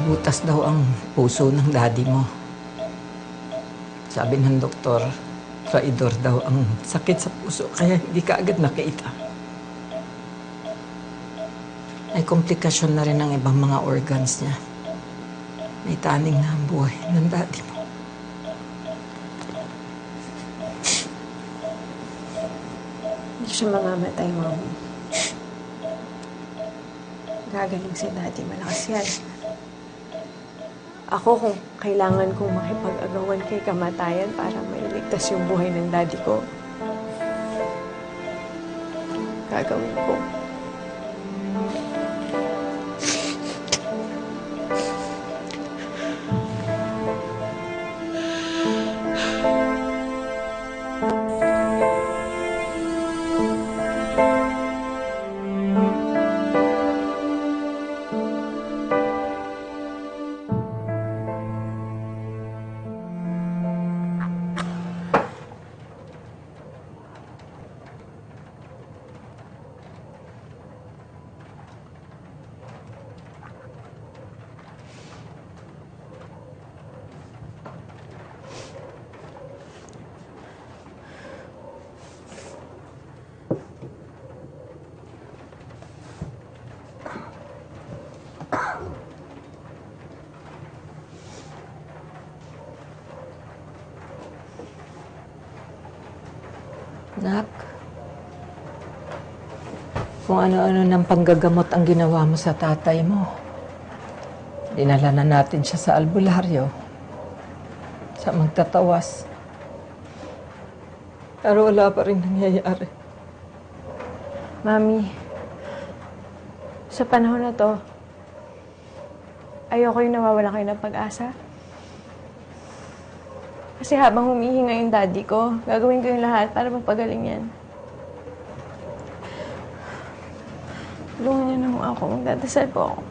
butas daw ang puso ng daddy mo. Sabi ng doktor, traidor daw ang sakit sa puso, kaya hindi ka agad nakita. May komplikasyon na rin ang ibang mga organs niya. May taning na ang buhay ng daddy mo. Hindi siya mamamatay, Mami. Gagaling si Daddy. Malakas yan. Ako, kung kailangan kong makipag-agawan kay kamatayan para mailigtas yung buhay ng Daddy ko, gagawin ko. Nak, kung ano-ano ng panggagamot ang ginawa mo sa tatay mo, dinala na natin siya sa albularyo, sa magtatawas. Pero wala pa rin nangyayari. Mami, sa panahon na to, ayoko yung nawawala kayo ng pag-asa. Kasi habang humihinga yung daddy ko, gagawin ko yung lahat para magpagaling yan. Tulungan niyo naman ako. Magdadasal po ako.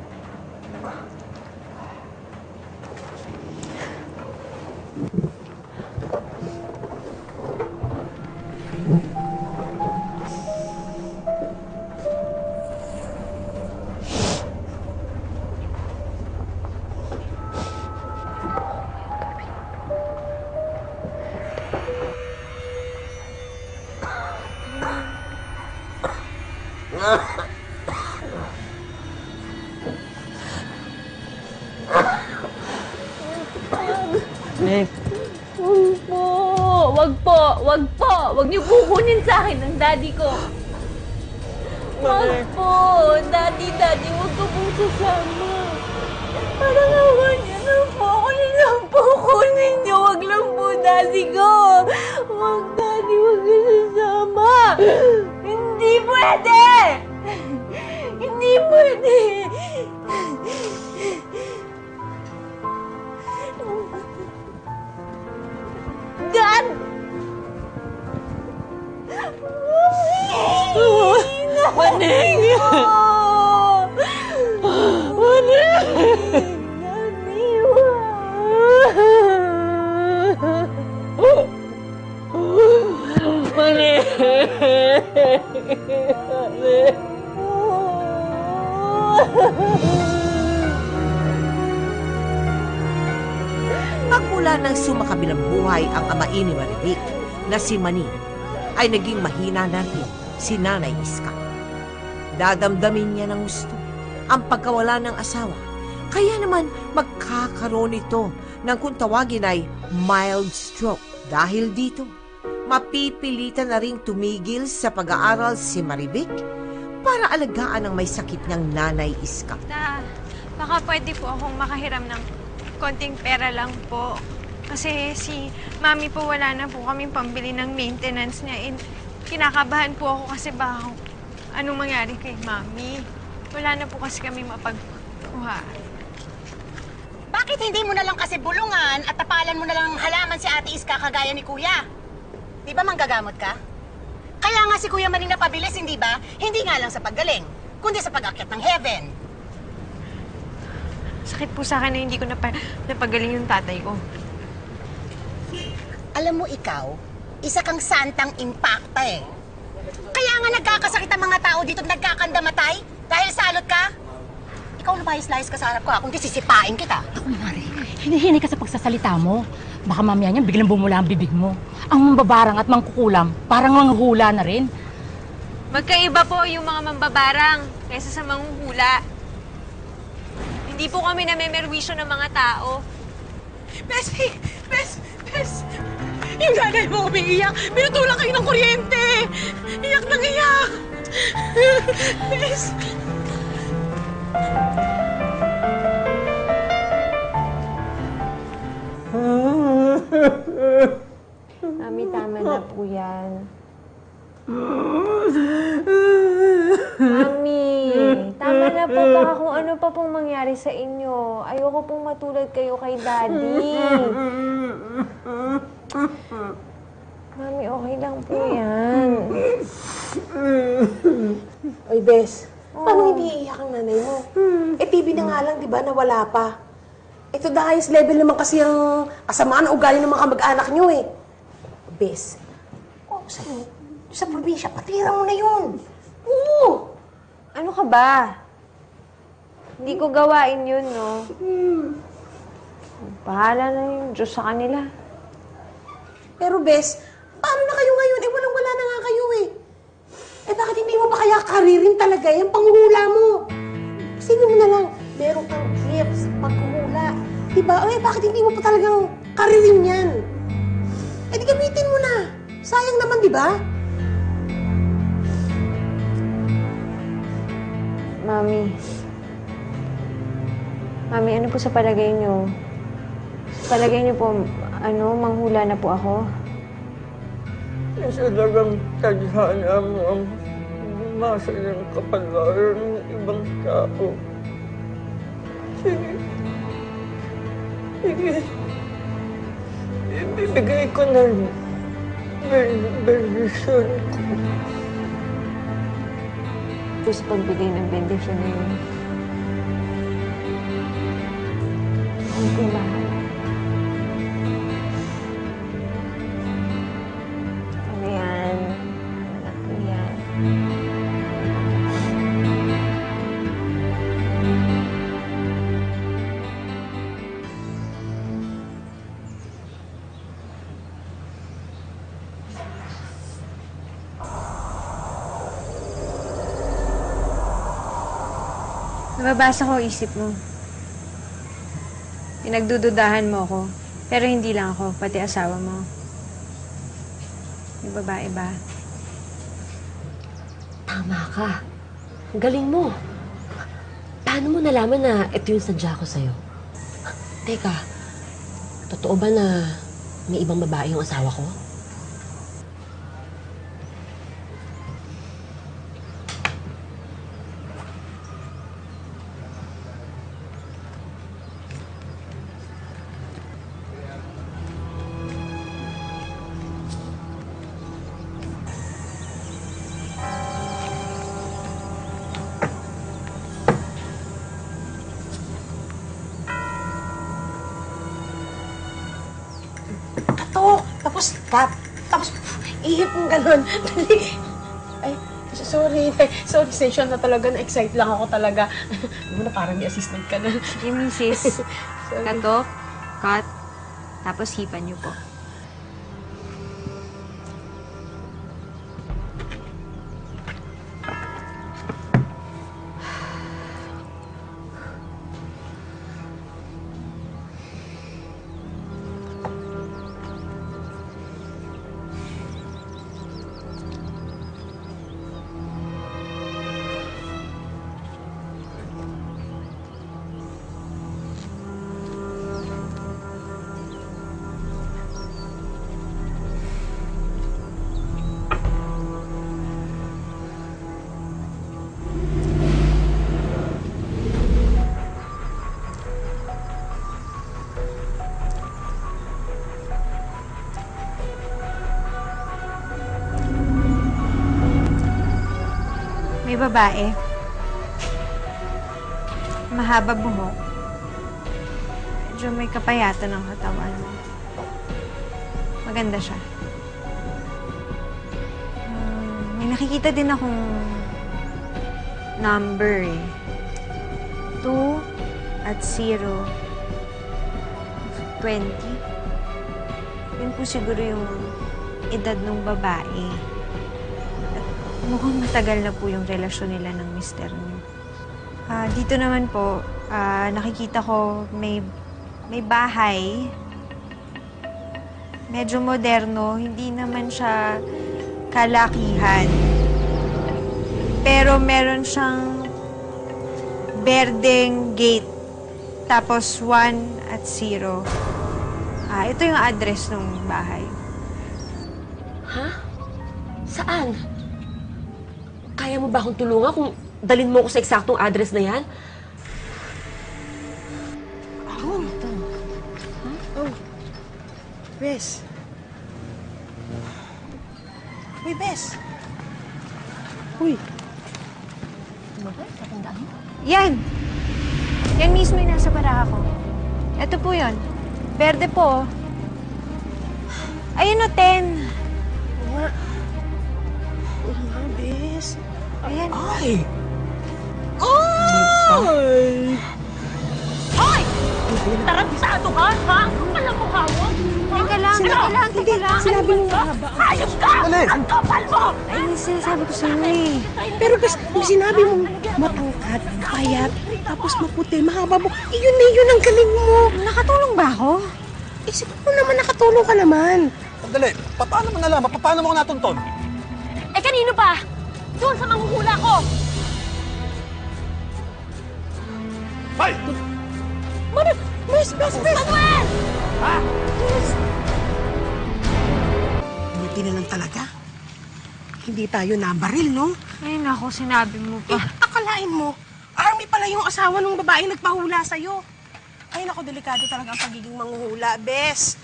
Nick. Wag po. Wag po. Wag po. Wag niyo kukunin sa akin ang daddy ko. Wag po. Daddy, wag ka pong sasama. Parang awa niyo na po. Kunin lang po. Kunin niyo. Wag lang po, daddy ko. Wag, daddy. Wag ka sasama. Hindi pwede. Hindi pwede. God! Maning! Magmula nang sumakabilang buhay ang amain ni Marivic na si Manny, ay naging mahina na rin si Nanay Iska. Dadamdamin niya ng gusto ang pagkawala ng asawa, kaya naman magkakaroon ito ng kung tawagin ay mild stroke. Dahil dito, mapipilitan na rin tumigil sa pag-aaral si Marivic para alagaan ang may sakit niyang Nanay Iska. Baka pwede po akong makahiram ng konting pera lang po. Kasi si Mami po wala na po kaming pambili ng maintenance niya. Kinakabahan po ako kasi baka anong mangyari kay Mami. Wala na po kasi kami mapagkuha. Bakit hindi mo na lang kasi bulungan at tapalan mo na lang halaman si Ate Iska kagaya ni Kuya? Di ba manggagamot ka? Kaya nga si Kuya Maning napabilis, hindi ba? Hindi nga lang sa paggaling, kundi sa pag-akyat ng heaven. Sakit po sa akin na hindi ko napagaling yung tatay ko. Alam mo ikaw, isa kang santang impacta eh. Kaya nga nagkakasakit ang mga tao dito at nagkakandamatay dahil salot ka. Ikaw lumayas-layas ka sa harap ko, kung di sisipain kita. Ako, Mari, hinihinay ka sa pagsasalita mo. Baka mamaya niyan biglang bumula ang bibig mo. Ang mambabarang at mangkukulam, parang manghuhula na rin. Magkaiba po yung mga mambabarang kaysa sa manghuhula. Hindi po kami namemerwisyo ng mga tao. Bessie! Bes! Yung nanay mo umiiyak. Pinutulan kayo ng kuryente. Iyak nang iyak. Bes! Mami, tama na po yan. Mami, tama na po. Baka kung ano pa pong mangyari sa inyo. Ayoko pong matulad kayo kay Daddy. Mami, okay lang po yan. Oy, Bes, paano hindi iiyak ang nanay mo? TV na nga lang, di ba, nawala pa. Ito the highest level naman kasi ang kasamaan ng ugali ng mga kamag-anak nyo eh. Bes, sa'yo, sa probinsya, patira mo na yun. Oo! Ano ka ba? Hindi ko gawain yun, no? Bahala na yung Diyos sa kanila. Pero Bes, paano na kayo ngayon? Walang-wala na nga kayo eh. Bakit hindi mo pa kaya karirin talaga yung panghula mo? Isipin mo na lang, meron kang gifts, paghuhula. Diba? Bakit hindi mo pa talagang karirin yan? Di gamitin mo na. Sayang naman, di ba? Mami, ano po sa palagay niyo? Sa palagay niyo po, manghula na po ako? Isa talagang tadhana mo ang bumasa ng kapalaran ng ibang tao. Sige. Ibibigay ko na rin. Bendisyon ko. Po sa pagbigay ng bendisyon na yun. Ako po bahala. Ano yan? Anak ko yan. Nababasa ko isip mo. Pinagdududahan mo ako. Pero hindi lang ako, pati asawa mo. May babae ba? Tama ka. Ang galing mo. Paano mo nalaman na ito yung sadya ko sa'yo? Teka, totoo ba na may ibang babae yung asawa ko? Tapos cut. Tapos ihip mong gano'n. Ay, sorry. Sorry, session na talaga. Na-excite lang ako talaga. Ano na, parang i-assistant ka na. Sige, misis. Katok, cut, tapos hipan niyo po. May babae. Mahaba buhok. Medyo may kapayatan ng katawan. Maganda siya. May nakikita din akong number eh. 2 at 0, 20. Yun po siguro yung edad ng babae. At mukhang matagal na po yung relasyon nila ng mister niyo. Dito naman po, nakikita ko may bahay. Medyo moderno, hindi naman siya kalakihan. Pero meron siyang berdeng gate. Tapos 1 at 0. Ito yung address ng bahay. Ha? Saan? Kaya mo ba akong tulungan kung dalhin mo ko sa eksaktong address na yan? Bes. Uy, Bes. Uy. Yan! Yan mismo yung nasa baraha ko. Ito po yun. Berde po. Ayun o, 10. Uy, nga, Bes. Ayan. Ay! Ay! Hoy! Tarantado ka, ha? Alam mo ka mo? Teka lang. Sinabi mo nga ba? Hayop ka! Dali! Ang kapal mo! Ay, sinasabi ko sa'yo eh. Pero Bes, yung sinabi mong matangkad, payat, tapos maputi, mahaba mo, iyon na yun ang galing mo. Nakatulong ba ako? Eh, siguro naman nakatulong ka naman. Sandali, paano mo nalaman? Paano mo ko natunton? Eh, kanino pa? Doon sa manghuhula ko! Hoy! Bes! Manuel! Buti na lang talaga. Hindi tayo nabaril, no? Ay, naku, sinabi mo Eh, pa. akalain mo, Army pala yung asawa ng babae nagpahula sa'yo. Ay, naku, delikado talaga ang pagiging manghuhula, Bes.